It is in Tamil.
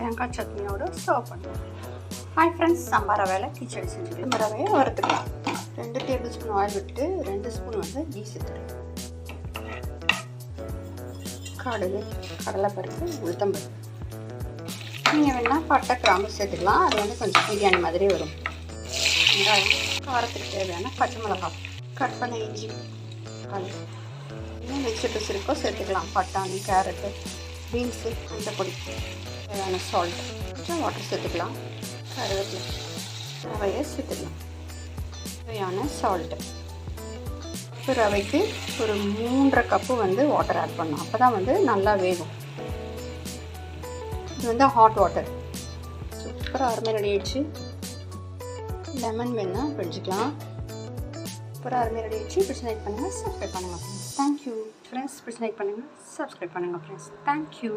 தேங்காய் சட்னியோடு சர்வ் பண்ணுவோம். ஹாய் ஃப்ரெண்ட்ஸ், சாம்பார் ரவையில் கிச்சடி செஞ்சுட்டு இந்த ரவையை வறுத்துக்கலாம். 2 டேபிள் ஸ்பூன் ஆயில் விட்டு 2 ஸ்பூன் வந்து கீ சேர்த்துக்கலாம். கடுகு, கடலைப்பருப்பு, உளுத்தம்பருப்பு. நீங்கள் வேணால் பட்டை, கிராம்பு சேர்த்துக்கலாம். அது வந்து கொஞ்சம் பிரியாணி மாதிரி வரும். வெங்காயம், காரத்துக்கு தேவையான பச்சை மிளகாய், கட் பண்ண இஞ்சி, இன்னும் வெஜிடபிள்ஸ் இருக்கோ சேர்த்துக்கலாம். பட்டாணி, கேரட்டு, பீன்ஸு, மஞ்சப்பொடி, தேவையான சால்ட், கொஞ்சம் வாட்டர் சேர்த்துக்கலாம். கருவேப்பிலை, ரவையை சேர்த்துக்கலாம். தேவையான சால்ட்டு. இப்போ ரவைக்கு ஒரு 3.5 கப்பு வந்து வாட்டர் ஆட் பண்ணலாம். அப்போ தான் வந்து நல்லா வேகும். இது வந்து ஹாட் வாட்டர். சூப்பராக அருமை ரெடி ஆகிடுச்சு. லெமன் வேணால் பிடிச்சிக்கலாம். சூப்பராக அருமை ரெடி ஆகிடுச்சு. பிடிச்சி லைக் பண்ணுங்கள், சப்ஸ்கிரைப் பண்ணுங்கள் ஃப்ரெண்ட்ஸ். Thank you friends. பிடிச்சி லைக் பண்ணுங்கள், சப்ஸ்கிரைப் பண்ணுங்கள் ஃப்ரெண்ட்ஸ். தேங்க்யூ.